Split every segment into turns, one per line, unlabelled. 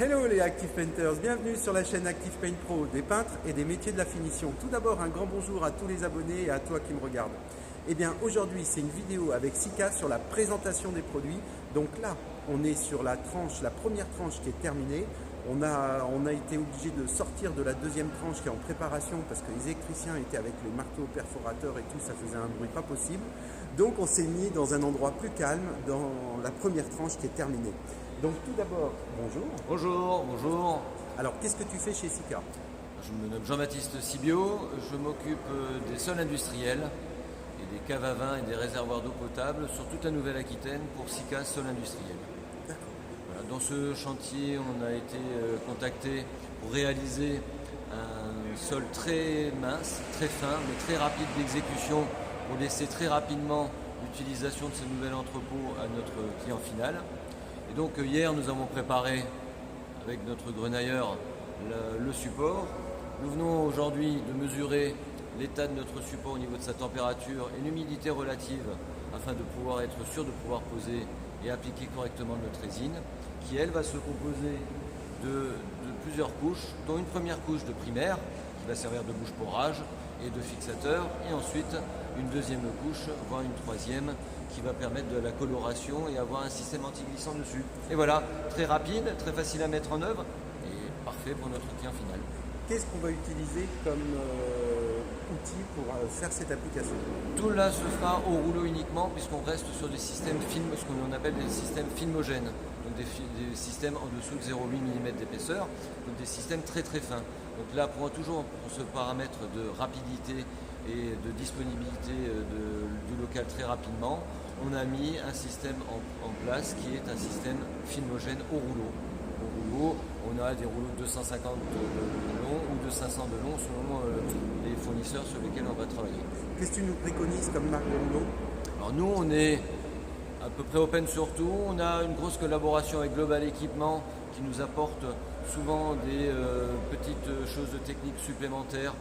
Hello les Active Painters, bienvenue sur la chaîne Active Paint Pro, des peintres et des métiers de la finition. Tout d'abord un grand bonjour à tous les abonnés et à toi qui me regardes. Eh bien aujourd'hui c'est une vidéo avec Sika sur la présentation des produits. Donc là on est sur la première tranche qui est terminée. On a été obligé de sortir de la deuxième tranche qui est en préparation parce que les électriciens étaient avec les marteaux perforateurs et tout, ça faisait un bruit pas possible. Donc on s'est mis dans un endroit plus calme dans la première tranche qui est terminée. Donc tout d'abord, bonjour.
Bonjour, bonjour.
Alors qu'est-ce que tu fais chez Sika?
Je me nomme Jean-Baptiste Sibio, je m'occupe des sols industriels et des caves à vin et des réservoirs d'eau potable sur toute la Nouvelle-Aquitaine pour Sika Sol Industriel.
D'accord.
Voilà, dans ce chantier, on a été contacté pour réaliser un sol très mince, très fin, mais très rapide d'exécution pour laisser très rapidement l'utilisation de ce nouvel entrepôt à notre client final. Et donc hier, nous avons préparé avec notre grenailleur le support. Nous venons aujourd'hui de mesurer l'état de notre support au niveau de sa température et l'humidité relative afin de pouvoir être sûr de pouvoir poser et appliquer correctement notre résine qui, elle, va se composer de plusieurs couches, dont une première couche de primaire qui va servir de bouche pour rage et de fixateur, et ensuite une deuxième couche, voire une troisième, qui va permettre de la coloration et avoir un système anti-glissant dessus. Et voilà, très rapide, très facile à mettre en œuvre et parfait pour notre client final.
Qu'est-ce qu'on va utiliser comme outil pour faire cette application?
Tout là se fera au rouleau uniquement puisqu'on reste sur des systèmes ce qu'on appelle des systèmes filmogènes, donc des systèmes en dessous de 0,8 mm d'épaisseur, donc des systèmes très très fins. Donc là, toujours pour ce paramètre de rapidité et de disponibilité du local très rapidement, on a mis un système en place qui est un système filmogène au rouleau. Au rouleau, on a des rouleaux de 250 de long ou de 500 de long selon les fournisseurs sur lesquels on va travailler.
Qu'est-ce que tu nous préconises comme marque de rouleau?
Alors nous, on est à peu près open sur tout. On a une grosse collaboration avec Global Équipement qui nous apporte souvent des petites choses de technique supplémentaires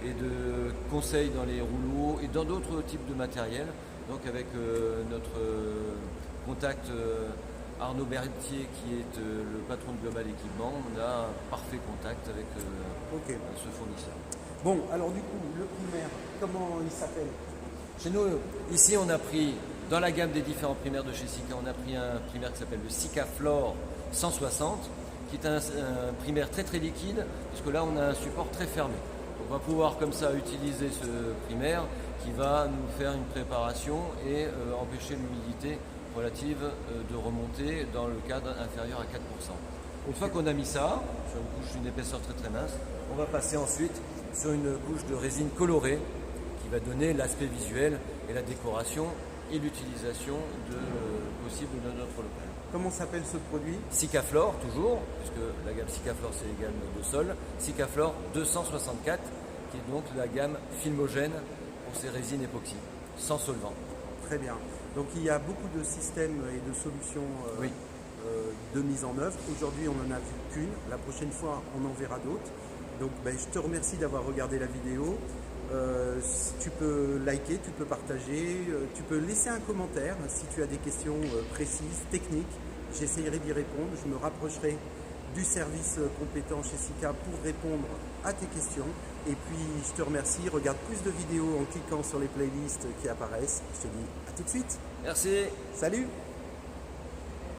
et de conseils dans les rouleaux et dans d'autres types de matériel. Donc avec notre contact Arnaud Bertier qui est le patron de Global Équipement, on a un parfait contact avec ce fournisseur.
Bon, alors du coup, le primaire, comment il s'appelle?
Chez nous, ici on a pris, dans la gamme des différents primaires de chez Sika, on a pris un primaire qui s'appelle le Sika Flore 160, qui est un primaire très très liquide, puisque là on a un support très fermé. On va pouvoir comme ça utiliser ce primaire qui va nous faire une préparation et empêcher l'humidité relative de remonter dans le cadre inférieur à 4%. Une fois qu'on a mis ça, sur une couche d'une épaisseur très très mince, on va passer ensuite sur une couche de résine colorée qui va donner l'aspect visuel et la décoration et l'utilisation possible de notre local.
Comment s'appelle ce produit?
Sika Flore, toujours, puisque la gamme Sika Flore c'est les gammes de sol. Sika Flore 264, qui est donc la gamme filmogène pour ces résines époxy, sans solvant.
Très bien. Donc il y a beaucoup de systèmes et de solutions de mise en œuvre. Aujourd'hui on n'en a vu qu'une, la prochaine fois on en verra d'autres. Donc je te remercie d'avoir regardé la vidéo. Tu peux liker, tu peux partager, tu peux laisser un commentaire si tu as des questions précises, techniques. J'essaierai d'y répondre. Je me rapprocherai du service compétent chez Sika pour répondre à tes questions. Et puis je te remercie. Regarde plus de vidéos en cliquant sur les playlists qui apparaissent. Je te dis à tout de suite.
Merci.
Salut.